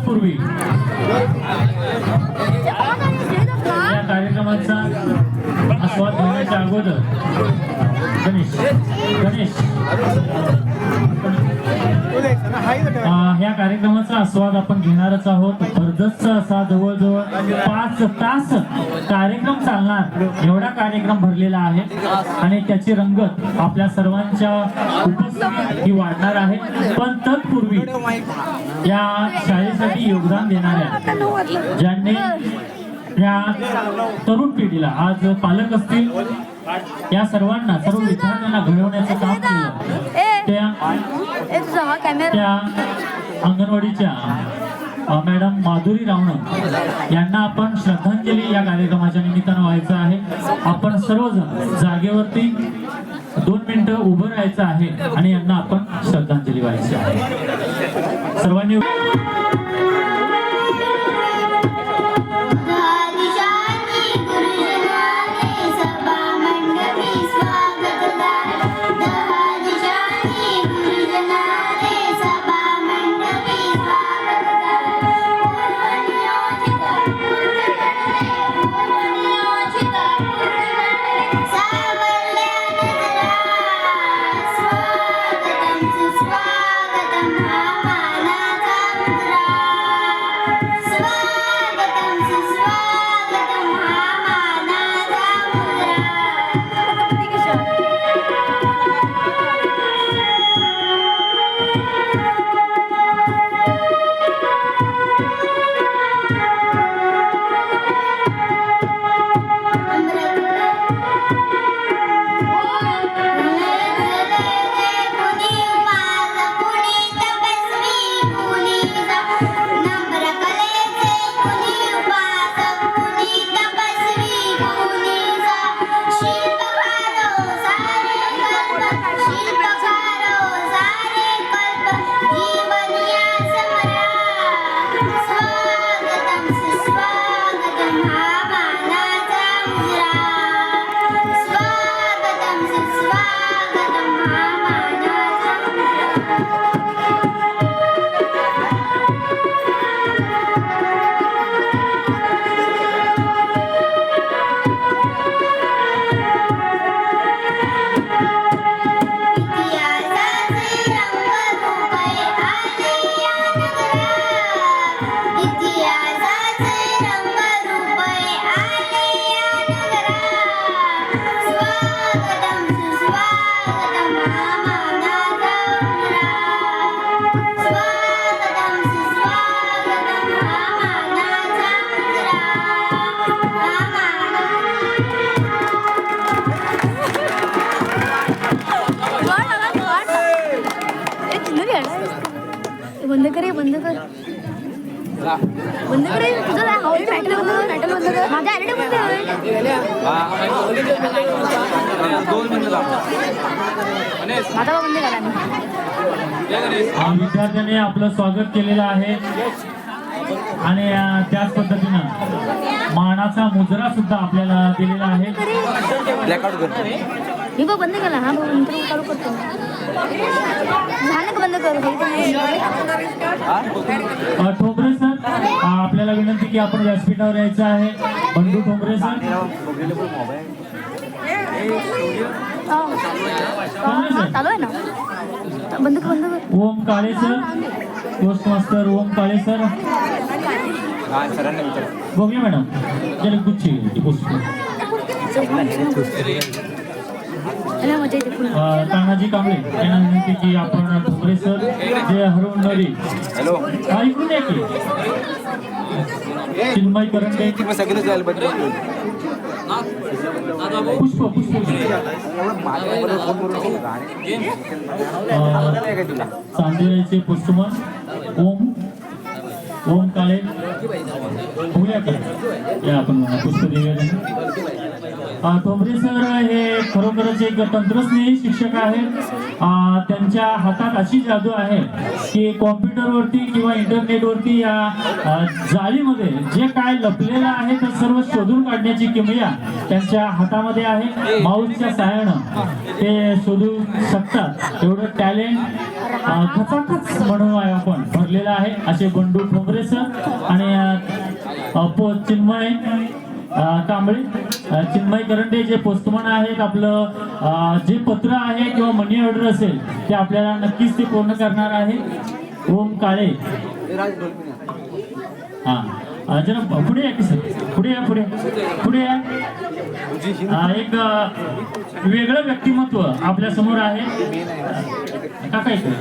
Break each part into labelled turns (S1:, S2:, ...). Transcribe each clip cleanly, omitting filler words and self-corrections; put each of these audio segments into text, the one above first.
S1: तत्पूर्वी या कार्यक्रमाचा आस्वाद घेण्याच्या अगोदर गणेश ह्या कार्यक्रमाचा आस्वाद आपण घेणारच आहोत. भरजस्त असा जवळजवळ 5 तास कार्यक्रम चालणार एवढा कार्यक्रम भरलेला आहे आणि त्याची रंगत आपल्या सर्वांच्या उपस्थितीत ही वाढणार आहे. पण तत्पूर्वी या शाळेसाठी योगदान देणाऱ्या ज्यांनी या तरुण पिढीला आज पालक असतील या सर्वांना सर्व विद्यार्थ्यांना घडवण्याचं काम केलं त्या अंगणवाडीच्या मॅडम माधुरी रावण यांना आपण श्रद्धांजली या कार्यक्रमाच्या निमित्तानं व्हायचं आहे. आपण सर्वजण जागेवरती 2 मिनिटं उभं राहायचं आहे आणि यांना आपण श्रद्धांजली व्हायची आहे. सर्वांनी
S2: बंद कर बंद कर बंद कर तुझं मॅटर बंद कर माझ्या आयडी बंद माझा बंद करा.
S1: विद्यार्थ्यांनी आपलं स्वागत केलेलं आहे आणि त्याच पद्धतीनं मानाचा मुजरा सुद्धा आपल्याला दिलेला आहे.
S2: मी बंद केला हा चालू करतो झालं का बंद करू.
S1: ठोंबरे सर आपल्याला विनंती की आपण व्यासपीठावर यायचं आहे. बंडू ठोंबरे सर
S2: चालू आहे ना बंद कर बंद कर.
S1: ओम काळे सर पोस्ट मास्टर ओम काळे सर बघूया मॅडम जरा गुच्छी पोस्ट तानाजी कांबळे यांना विनंती की आपण ठोंबरे सर जे हरवणारी ऐकून या की चिन्मय करंडे पुष्प चांदेराचे पोस्टमन ओम काळे बघूया का या आपण पुष्प देऊया. ठोंबरे सर हे खरोखरच एक तंत्रस्नेही शिक्षक आहेत. त्यांच्या हातात अशी जादू आहे की कॉम्प्युटरवरती किंवा इंटरनेटवरती या जाळीमध्ये जे काय लपलेलं आहे ते सर्व शोधून काढण्याची किमया त्यांच्या हातामध्ये आहे. माऊसच्या सहाय्यानं ते शोधू शकतात. एवढं टॅलेंट खचाखच म्हणून आपण भरलेलं आहे असे बंडू ठोंबरे सर आणि चिन्मय कांबळे, चिन्मय करंडे जे पोस्टमन आहेत. आपलं जे पत्र आहे किंवा मनी ऑर्डर असेल ते आपल्याला नक्कीच ते पूर्ण करणार आहे. ओम काळे, हा जरा पुढे या की सर, पुढे या, पुढे या. एक वेगळं व्यक्तिमत्व आपल्या समोर आहे. काका इकडे,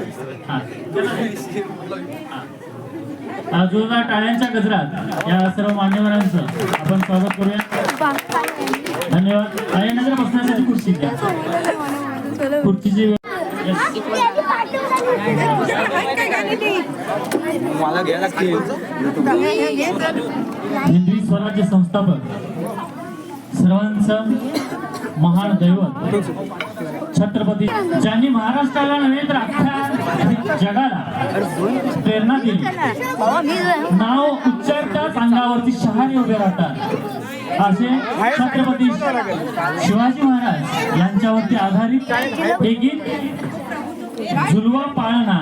S1: जोरदार टाळ्यांच्या गजरात या सर्व मान्यवरांचं आपण स्वागत करूया. धन्यवाद. नंतर बसण्यासाठी खुर्ची द्या. खुर्चीची हिंदवी स्वराज्य संस्थापक सर्वांचं महान दैवत छत्रपती ज्यांनी महाराष्ट्राला नव्हे तर अख्ख्या जगाला प्रेरणा दिली. नाव उच्चारताच अंगावरती शहारे उभे राहतात असे छत्रपती शिवाजी महाराज यांच्यावरती आधारित हे गीत झुलवा पाळणा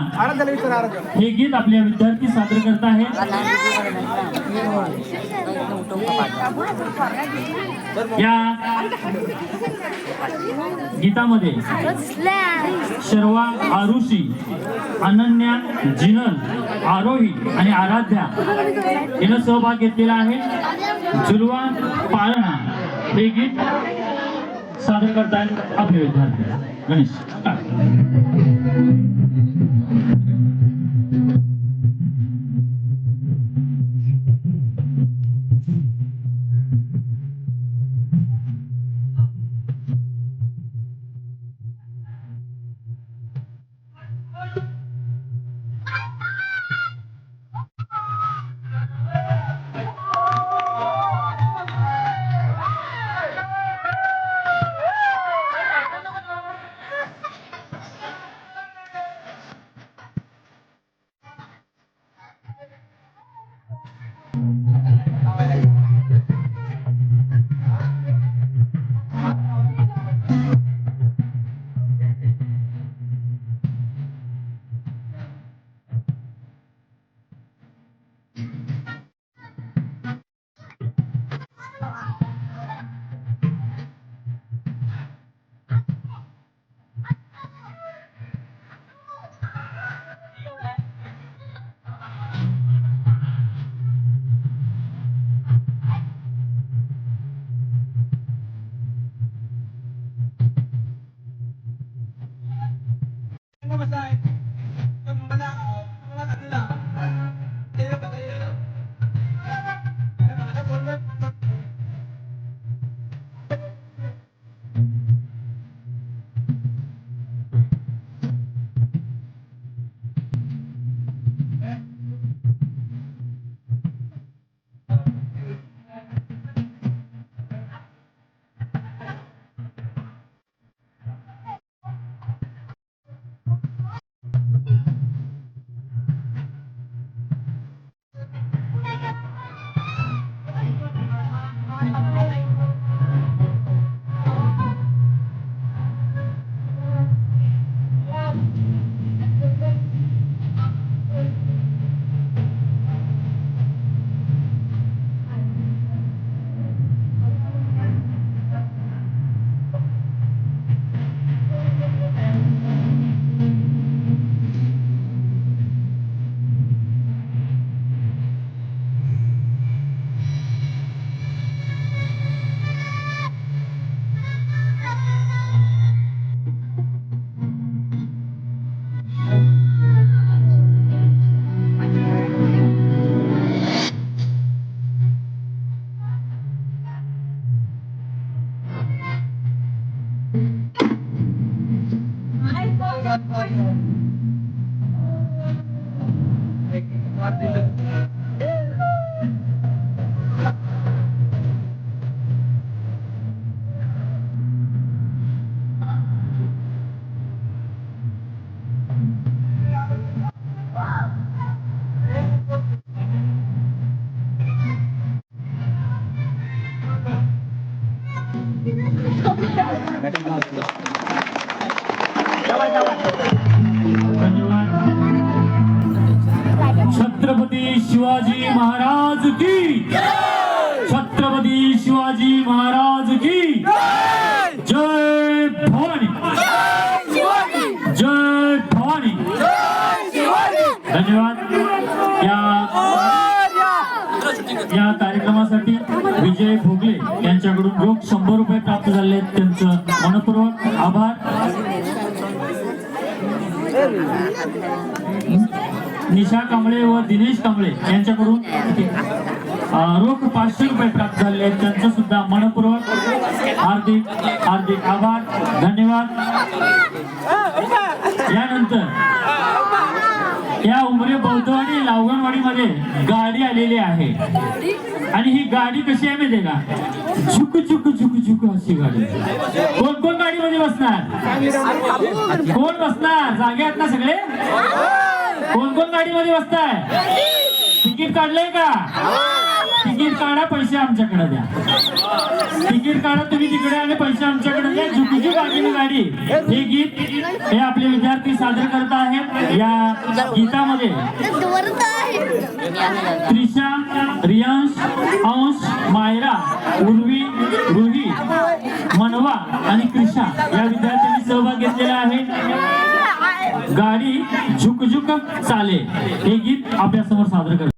S1: हे गीत आपले विद्यार्थी सादर करत आहेत. या गीतामध्ये शर्वा आरुषी, अनन्या, जिनल, आरोही आणि आराध्या यानं सहभाग घेतलेला आहे. झुलवा पाळणा हे गीत सादर करतायत आपले विद्यार्थी. गणेश शिवाजी महाराज की, छत्रपती शिवाजी महाराज की जय भवानी, जय भवानी. धन्यवाद. या कार्यक्रमासाठी विजय भोगले यांच्याकडून रोख 100 रुपये प्राप्त झाले. त्यांचं मनपूर्वक आभार. निशा कांबळे व दिनेश कांबळे यांच्याकडून रोख 500 रुपये प्राप्त झाले. त्यांचं सुद्धा मनपूर्वक हार्दिक हार्दिक आभार. धन्यवाद. यानंतर या उमरे बौद्धवाडी लावगणवाडीमध्ये गाडी आलेली आहे आणि ही गाडी कशी आहे माहितीये का? झुक झुक झुक झुक अशी गाडी. कोण कोण गाडीमध्ये बसणार? कोण बसणार? जागे आहेत ना सगळे? कोण कोण गाडीमध्ये बसताय? तिकीट काढलंय का? तिकीट काढा, पैसे आमच्याकडे द्या. तिकीट काढा तुम्ही तिकडे आणि पैसे आमच्याकडे द्या. झुकझुक गाडी गाडी हे गीत हे आपले विद्यार्थी सादर करत आहेत. या गीतामध्ये त्रिशा, रियांश, अंश, मायरा, उर्वी, रुही, मनवा आणि कृषा या विद्यार्थ्यांनी सहभाग घेतलेला आहे. गाडी झुकझुक चाले हे गीत आपल्यासमोर सादर करत.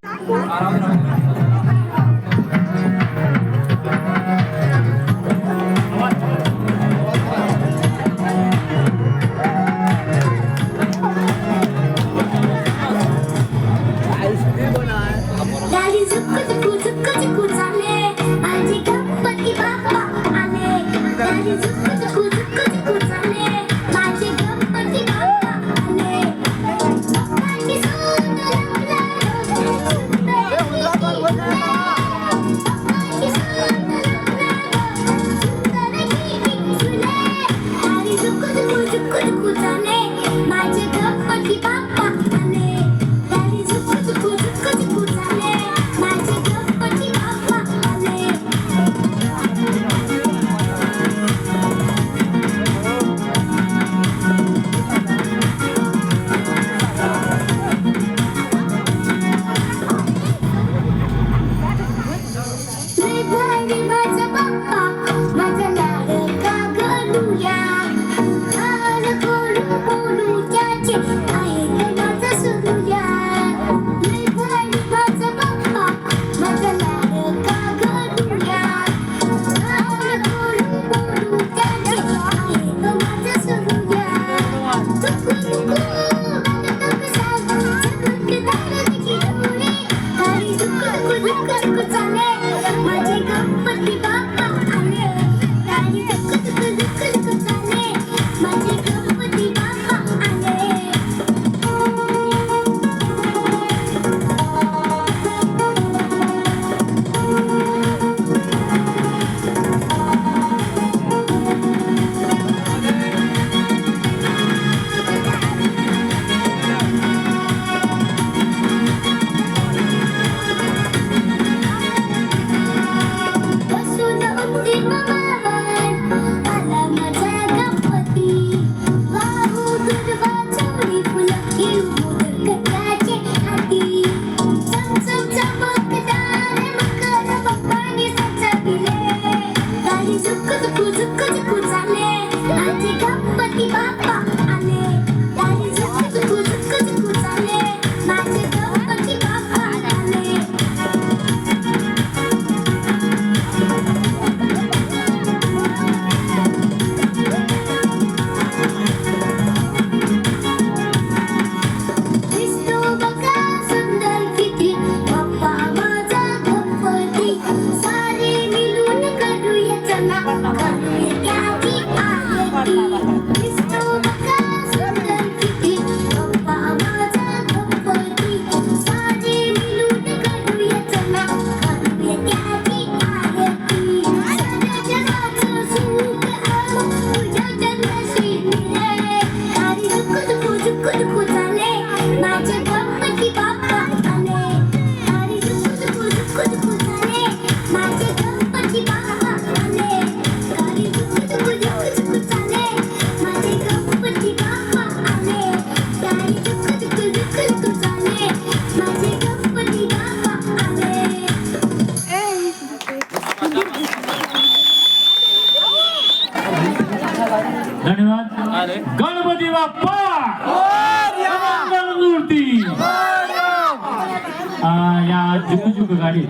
S1: या जुकजुक गाडीत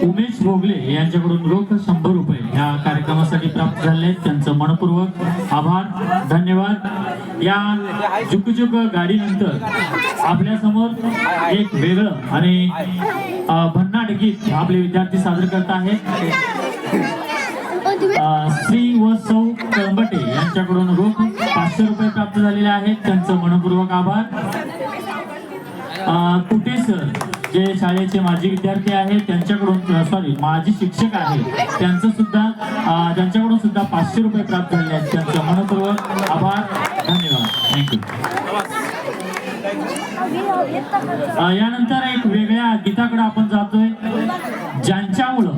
S1: उमेश भोगले यांच्याकडून रोख 100 रुपये या कार्यक्रमासाठी प्राप्त झाले. त्यांचं मनपूर्वक आभार, धन्यवाद. या जुकजुक गाडीनंतर आपल्या समोर एक वेगळं आणि भन्नाट गीत आपले विद्यार्थी सादर करत आहेत. श्री व सौ कळंबटे यांच्याकडून रोख 500 रुपये प्राप्त झालेले आहेत. त्यांचं मनपूर्वक आभार. कुठे सर जे शाळेचे माजी विद्यार्थी आहेत त्यांच्याकडून माजी शिक्षक आहेत त्यांच्याकडून सुद्धा 500 रुपये प्राप्त झाले आहेत. त्यांचं मनपूर्वक आभार, धन्यवाद, थँक्यू. यानंतर एक वेगळ्या गीताकडे आपण जातोय, ज्यांच्यामुळं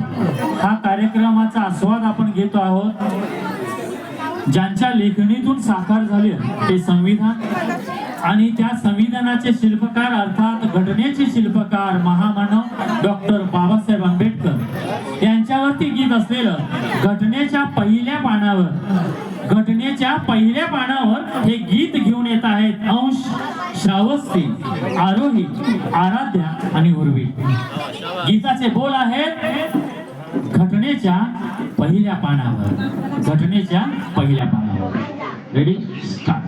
S1: हा कार्यक्रमाचा आस्वाद आपण घेतो आहोत. ज्यांच्या लेखणीतून साकार झाले ते संविधान आणि त्या संविधानाचे शिल्पकार अर्थात घटनेचे शिल्पकार महामानव डॉक्टर बाबासाहेब आंबेडकर यांच्यावरती गीत असलेलं घटनेच्या पहिल्या पानावर हे गीत घेऊन येत आहेत अंश, श्रावस्ती, आरोही, आराध्या आणि उर्वी. गीताचे बोल आहेत घटनेच्या पहिल्या पानावर. Ready, start.